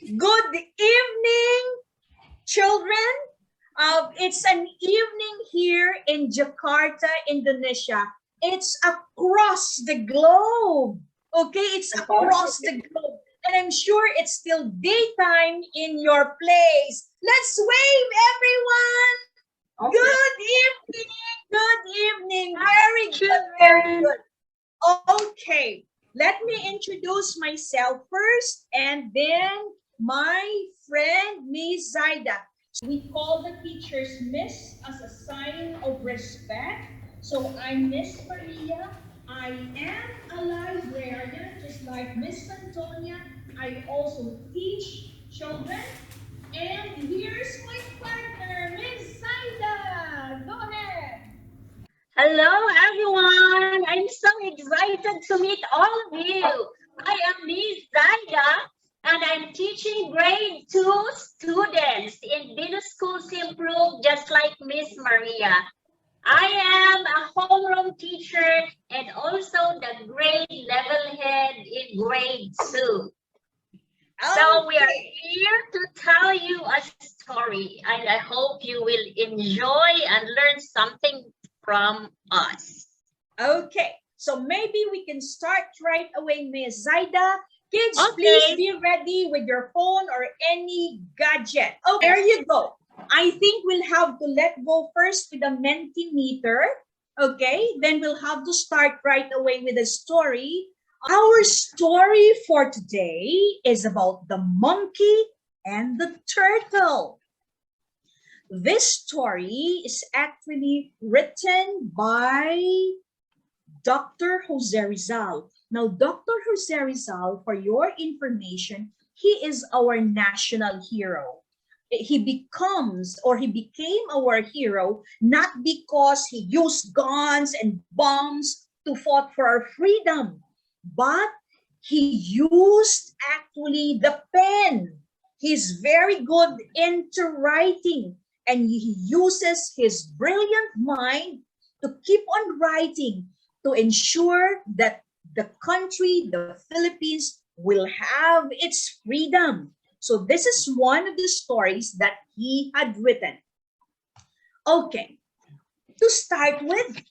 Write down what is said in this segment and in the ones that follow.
Good evening, children. It's an evening here in Jakarta, Indonesia. It's across the globe. Okay, it's across the globe. And I'm sure it's still daytime in your place. Let's wave, everyone. Okay. Good evening. Good evening. Very good. Very good. Okay, let me introduce myself first and then my friend, Miss Zaida. We call the teachers Miss as a sign of respect. So I'm Miss Maria. I am a librarian, just like Miss Antonia. I also teach children. And here's my partner, Miss Zaida. Go ahead. Hello, everyone. I'm so excited to meet all of you. I am Miss Zaida, and I'm teaching grade 2 students in BINUS Schools Improve, just like Miss Maria. I am a homeroom teacher and also the grade level head in grade 2. So we are here to tell you a story, and I hope you will enjoy and learn something from us. Okay, so maybe we can start right away, Miss Zaida. Kids, please be ready with your phone or any gadget. Oh, there you go. I think we'll have to let go first with the Mentimeter. Okay, then we'll have to start right away with the story. Our story for today is about the monkey and the turtle. This story is actually written by Dr. Jose Rizal. Now, Dr. Jose Rizal, for your information, he is our national hero. He became our hero not because he used guns and bombs to fight for our freedom, but he used actually the pen. He's very good into writing, and he uses his brilliant mind to keep on writing to ensure that the country, the Philippines, will have its freedom. So this is one of the stories that he had written. Okay, to start with,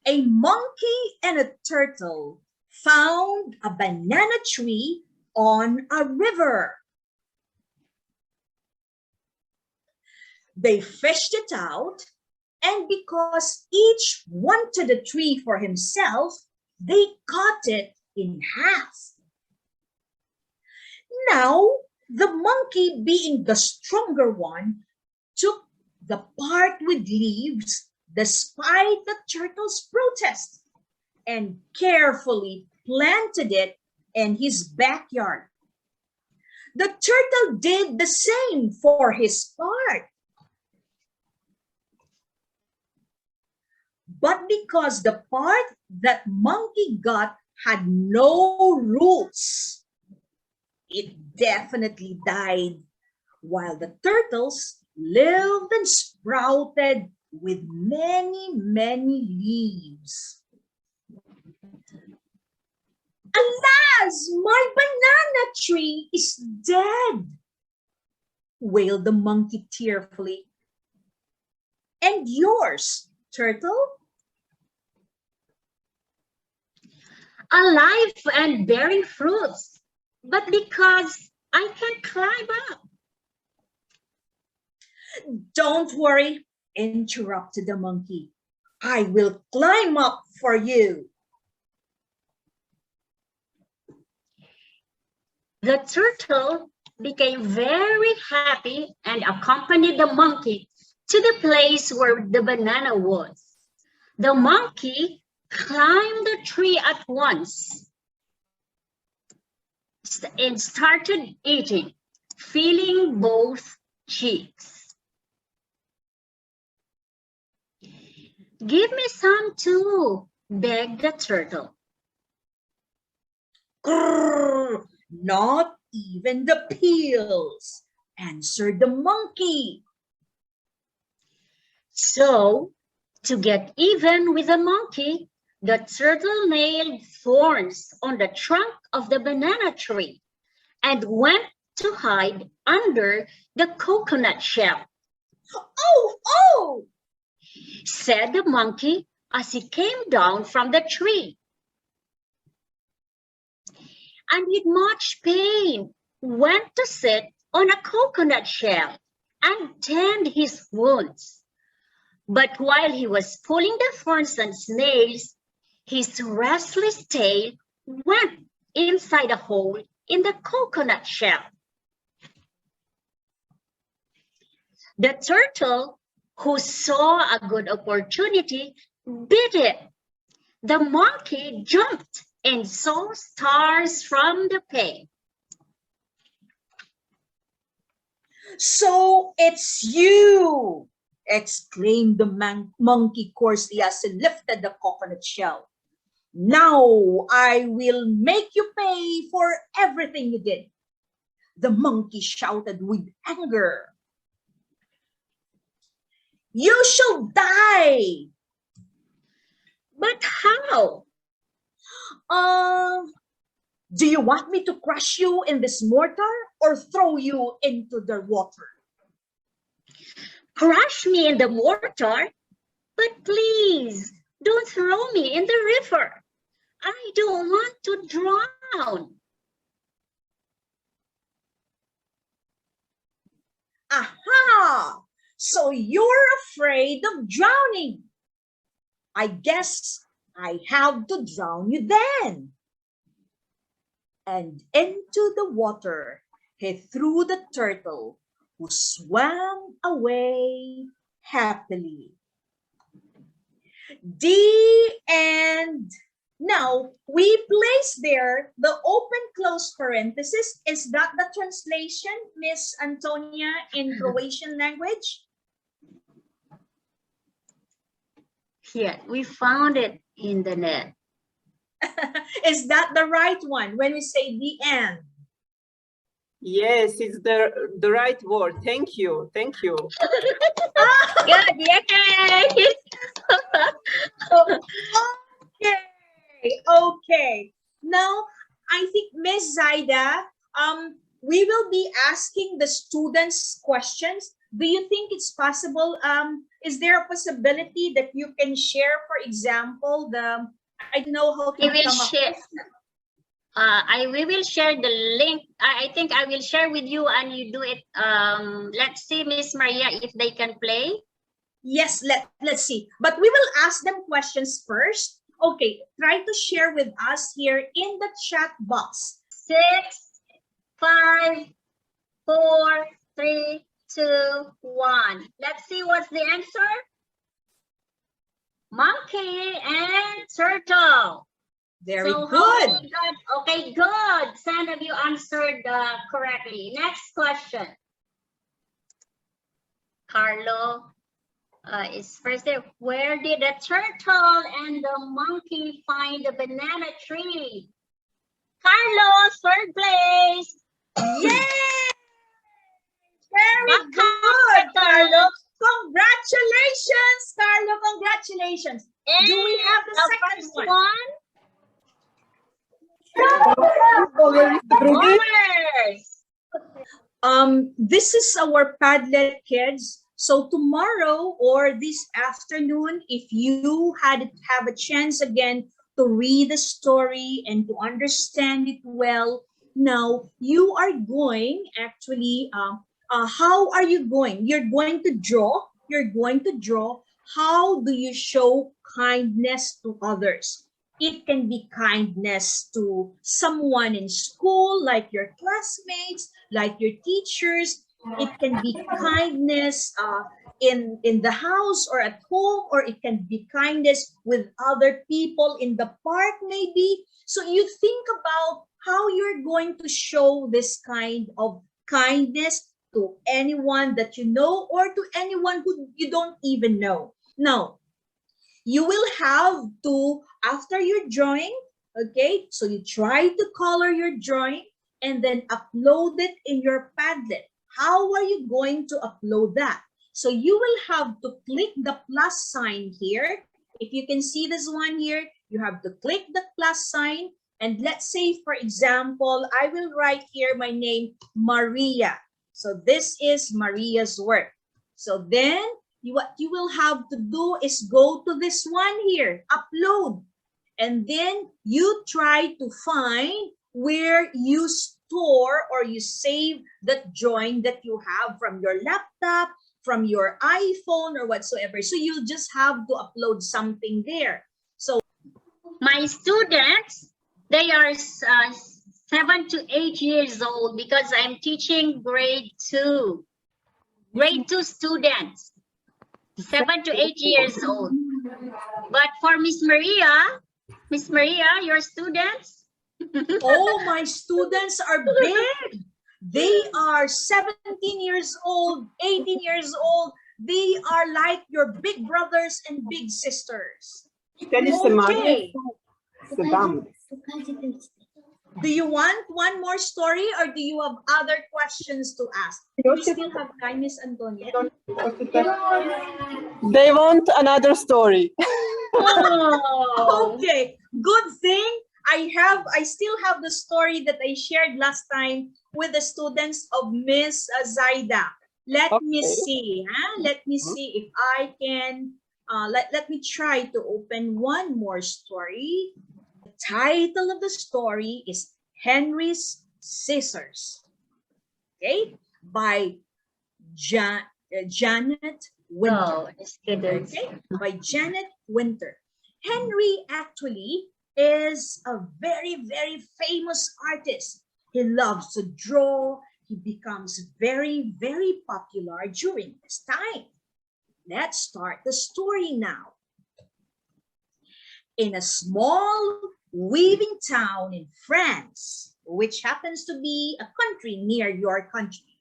a monkey and a turtle found a banana tree on a river. They fished it out, and because each wanted a tree for himself, they cut it in half. Now, the monkey, being the stronger one, took the part with leaves despite the turtle's protest and carefully planted it in his backyard. The turtle did the same for his part. But because the part that monkey got had no roots, it definitely died, while the turtles lived and sprouted with many, many leaves. Alas, my banana tree is dead, wailed the monkey tearfully. And yours, turtle? Alive and bearing fruits, but because I can't climb up. Don't worry, interrupted the monkey. I will climb up for you. The turtle became very happy and accompanied the monkey to the place where the banana was. The monkey climbed the tree at once and started eating, feeling both cheeks. Give me some too, begged the turtle. Grrr, not even the peels, answered the monkey. So, to get even with the monkey, the turtle nailed thorns on the trunk of the banana tree and went to hide under the coconut shell. Oh, oh, said the monkey as he came down from the tree. And with much pain, went to sit on a coconut shell and tend his wounds. But while he was pulling the thorns and snails, his restless tail went inside a hole in the coconut shell. The turtle, who saw a good opportunity, bit it. The monkey jumped and saw stars from the pain. so it's you, exclaimed the monkey coarsely as he lifted the coconut shell. Now I will make you pay for everything you did. The monkey shouted with anger. You shall die. But how? Do you want me to crush you in this mortar or throw you into the water? Crush me in the mortar, but please don't throw me in the river. I don't want to drown. Aha! So you're afraid of drowning. I guess I have to drown you then. And into the water he threw the turtle, who swam away happily. The end. Now, we place there the open-close parenthesis. Is that the translation, Miss Antonia, in Croatian language? Yeah, we found it in the net. Is that the right one when we say the end? Yes, it's the right word. Thank you. Thank you. Good, yay! Okay. Now, I think Miss Zaida, we will be asking the students questions. Do you think it's possible? Is there a possibility that you can share, for example, I don't know how to We will share. We will share the link. I think I will share with you and you do it. Let's see, Miss Maria, if they can play. Yes, let's see. But we will ask them questions first. Okay, try to share with us here in the chat box. 6, 5, 4, 3, 2, 1. Let's see what's the answer. Monkey and turtle. Very so good. Okay, good. Some of you answered correctly. Next question. Carlo is first there. Where did the turtle and the monkey find the banana tree? Carlo, third place. Yay! Very good, Carlo. Congratulations, Carlo. Congratulations. And do we have the second first one? This is our Padlet kids. So tomorrow or this afternoon, if you have a chance again to read the story and to understand it well, now you are going actually, how are you going? You're going to draw. You're going to draw. How do you show kindness to others? It can be kindness to someone in school, like your classmates, like your teachers. It can be kindness in the house or at home, or it can be kindness with other people in the park maybe. So you think about how you're going to show this kind of kindness to anyone that you know or to anyone who you don't even know. Now, you will have to, after your drawing, okay, so you try to color your drawing and then upload it in your Padlet. How are you going to upload that? So you will have to click the plus sign here. If you can see this one here, you have to click the plus sign And let's say, for example, I will write here my name, Maria. So this is Maria's work. So then what you will have to do is go to this one here, upload. And then you try to find where you store or you save that drawing that you have from your laptop, from your iPhone or whatsoever. So you just have to upload something there. So my students, they are 7 to 8 years old because I'm teaching grade 2. Grade 2 students, 7 to 8 years old. But for Miss Maria, your students? Oh, my students are big. They are 17 years old, 18 years old. They are like your big brothers and big sisters. Okay. Do you want one more story or do you have other questions to ask? We still have time, Miss Antonia. They want another story. Oh. Okay, good thing I still have the story that I shared last time with the students of Miss Zaida. Let me see, let me see if I can, let me try to open one more story. The title of the story is Henry's Scissors, okay, by Janet Winter. Okay, by Janet Winter. Henry actually is a very, very famous artist. He loves to draw. He becomes very, very popular during this time. Let's start the story now. In a small weaving town in France, which happens to be a country near your country,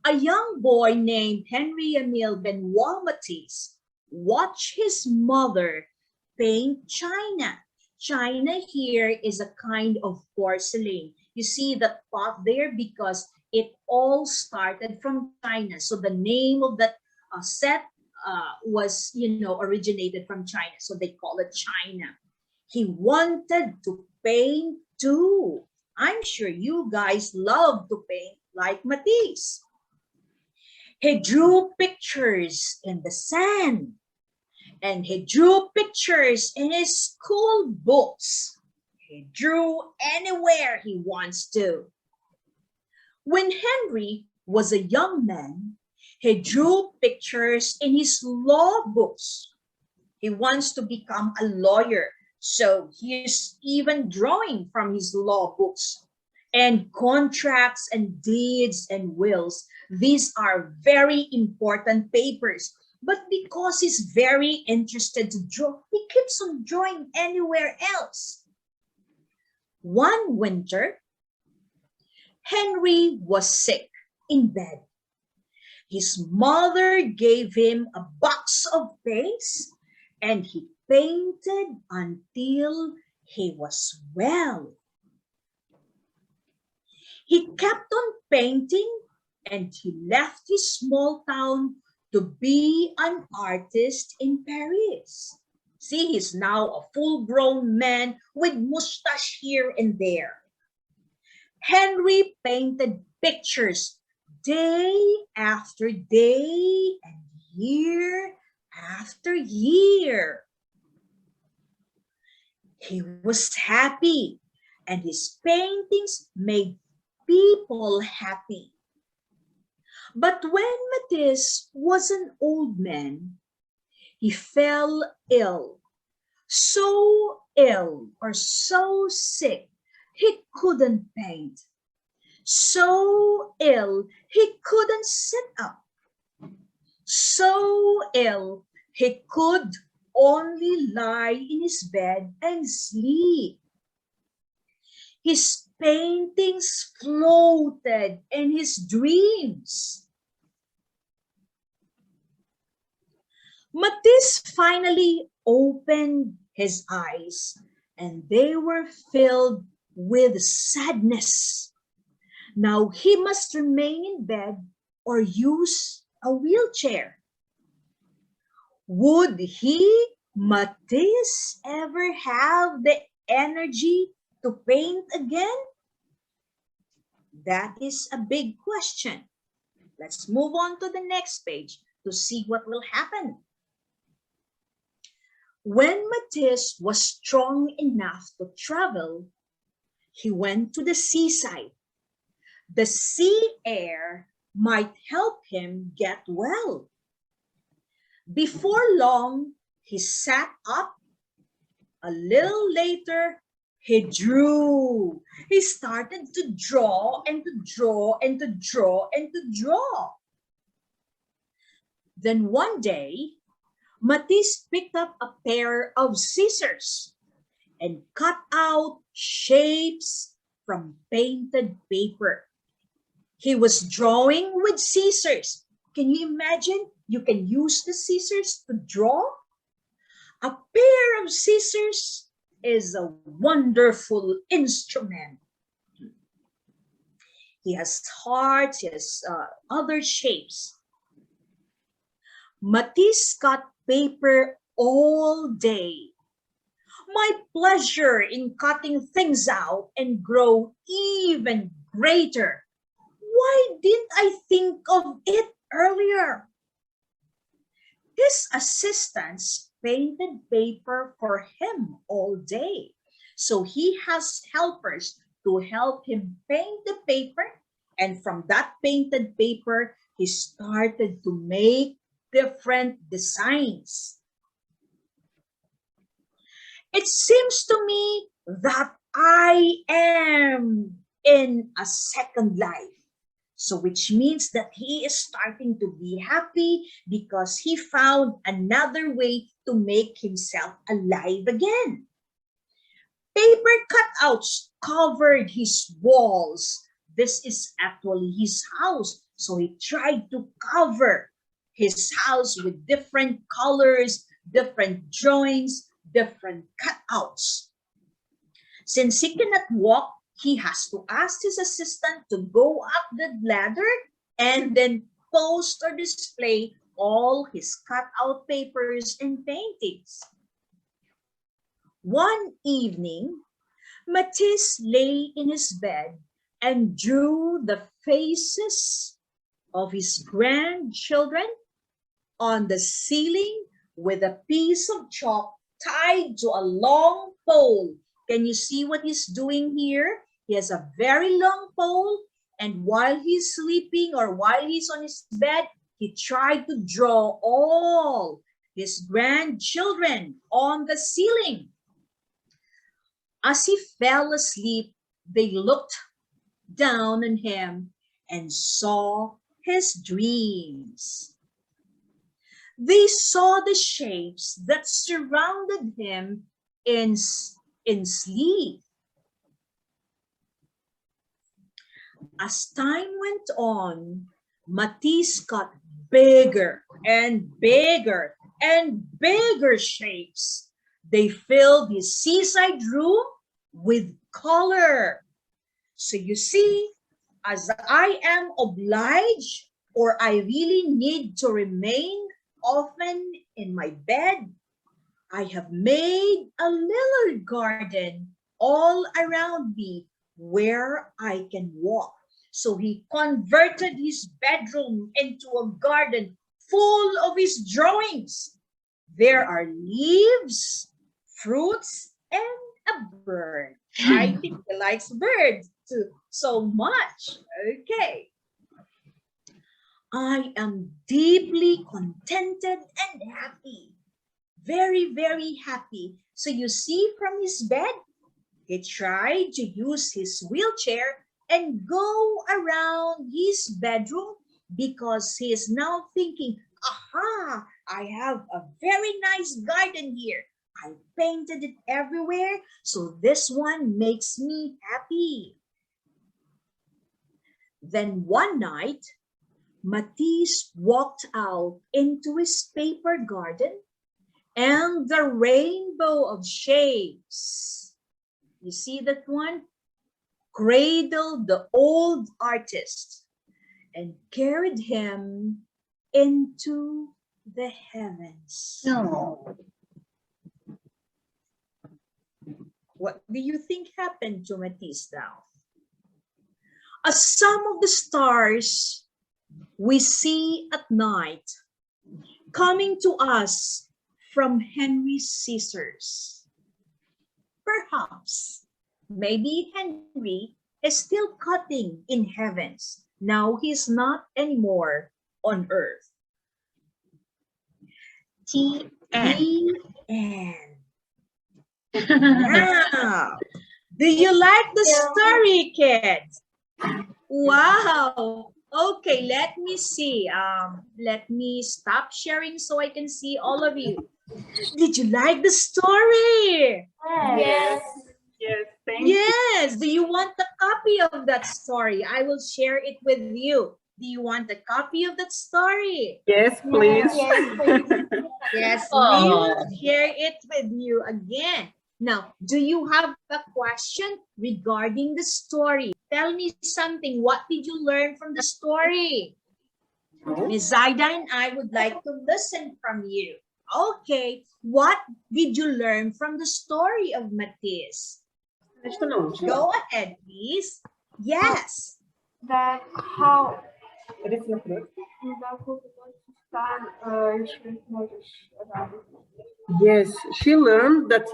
a young boy named Henry Emile Benoit Matisse watched his mother paint china. China here is a kind of porcelain. You see the pot there because it all started from China. So the name of that set was, originated from China. So they call it China. He wanted to paint too. I'm sure you guys love to paint like Matisse. He drew pictures in the sand. And he drew pictures in his school books. He drew anywhere he wants to. When Henry was a young man, he drew pictures in his law books. He wants to become a lawyer, so he's even drawing from his law books. And contracts and deeds and wills, these are very important papers. But because he's very interested to draw, he keeps on drawing anywhere else. One winter, Henry was sick in bed. His mother gave him a box of paints and he painted until he was well. He kept on painting and he left his small town to be an artist in Paris. See, he's now a full-grown man with mustache here and there. Henry painted pictures day after day and year after year. He was happy and his paintings made people happy. But when Matisse was an old man, he fell ill, so ill or so sick, he couldn't paint. So ill, he couldn't sit up. So ill, he could only lie in his bed and sleep. His paintings floated in his dreams. Matisse finally opened his eyes and they were filled with sadness. Now he must remain in bed or use a wheelchair. Would he, Matisse, ever have the energy to paint again? That is a big question. Let's move on to the next page to see what will happen. When Matisse was strong enough to travel, he went to the seaside. The sea air might help him get well. Before long, he sat up. A little later, he drew. He started to draw and to draw and to draw and to draw. Then one day, Matisse picked up a pair of scissors and cut out shapes from painted paper. He was drawing with scissors. Can you imagine? You can use the scissors to draw. A pair of scissors is a wonderful instrument. He has hearts, he has other shapes. Matisse cut paper all day. My pleasure in cutting things out and grow even greater. Why didn't I think of it earlier? His assistants painted paper for him all day. So he has helpers to help him paint the paper. And from that painted paper, he started to make different designs. It seems to me that I am in a second life. So which means that he is starting to be happy because he found another way to make himself alive again. Paper cutouts covered his walls. This is actually his house. So he tried to cover his house with different colors, different drawings, different cutouts. Since he cannot walk, he has to ask his assistant to go up the ladder and then post or display all his cutout papers and paintings. One evening, Matisse lay in his bed and drew the faces of his grandchildren on the ceiling with a piece of chalk tied to a long pole. Can you see what he's doing here? He has a very long pole, and while he's sleeping or while he's on his bed, he tried to draw all his grandchildren on the ceiling. As he fell asleep, they looked down on him and saw his dreams. They saw the shapes that surrounded him in sleep. As time went on, Matisse got bigger and bigger and bigger shapes. They filled his seaside room with color. So you see, as I am obliged or I really need to remain often in my bed, I have made a little garden all around me where I can walk. So he converted his bedroom into a garden full of his drawings. There are leaves, fruits, and a bird. I think he likes birds too so much. Okay. I am deeply contented and happy. Very, very happy. So you see from his bed, he tried to use his wheelchair and go around his bedroom because he is now thinking, aha, I have a very nice garden here. I painted it everywhere, so this one makes me happy. Then one night, Matisse walked out into his paper garden and the rainbow of shapes, you see that one? Cradled the old artist and carried him into the heavens. No. What do you think happened to Matisse now? Some of the stars we see at night coming to us from Henry's scissors. Perhaps, maybe Henry is still cutting in heavens. Now he's not anymore on earth. T-N. Wow. Do you like the story, kids? Wow. Okay, let me see. Let me stop sharing so I can see all of you. Did you like the story? Yes. Yes, thank you. Yes. Do you want a copy of that story? I will share it with you. Do you want a copy of that story? Yes, please. Yes, please. Yes, we will share it with you again. Now, do you have a question regarding the story? Tell me something. What did you learn from the story? Ms. Zaida and I would like to listen from you. Okay, what did you learn from the story of Matisse? Go ahead, please. Yes. That how Yes, she learned that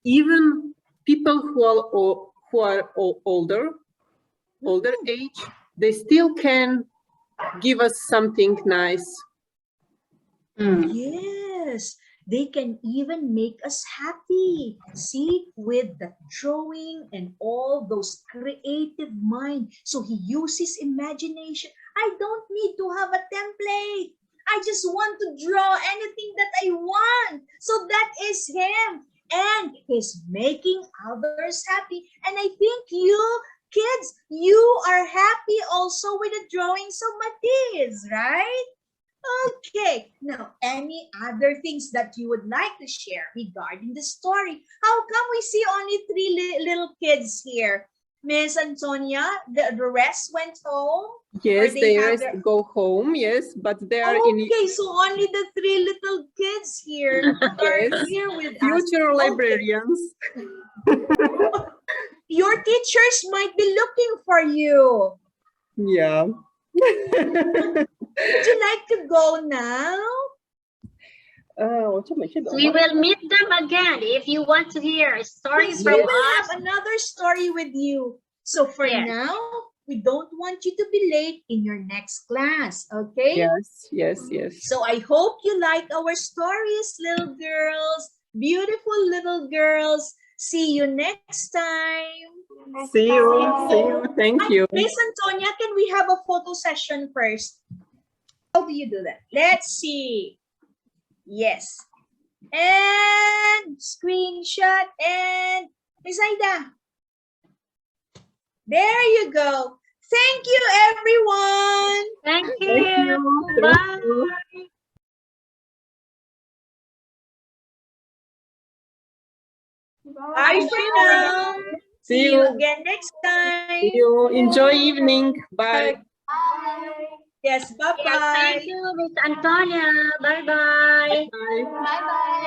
even people who are older age, they still can give us something nice. Yes, they can even make us happy. See, with the drawing and all those creative mind. So he uses imagination. I don't need to have a template. I just want to draw anything that I want. So that is him. And he's making others happy. And I think you kids, you are happy also with the drawings of Matisse, right? Okay, now any other things that you would like to share regarding the story? How come we see only three little kids here? Miss Antonia, the rest went home? Yes, they have go home, yes, but they are okay, so only the three little kids here are here with future us. librarians. Okay. Your teachers might be looking for you. Yeah. Would you like to go now? We will meet them again if you want to hear stories Please, from we will us. have another story with you. So for Yes. now, we don't want you to be late in your next class, okay? Yes, yes, yes. So I hope you like our stories, little girls, beautiful little girls. See you next time. See you. Thank you. Miss Antonia, can we have a photo session first? How do you do that? Let's see. Yes. And screenshot and Miss Zaida. There you go. Thank you, everyone. Thank you. Thank you. Bye. Bye for now. See you again next time. See you. Enjoy evening. Bye. Yes, bye-bye. Yes, thank you, Miss Antonia. Bye-bye. Bye. bye bye.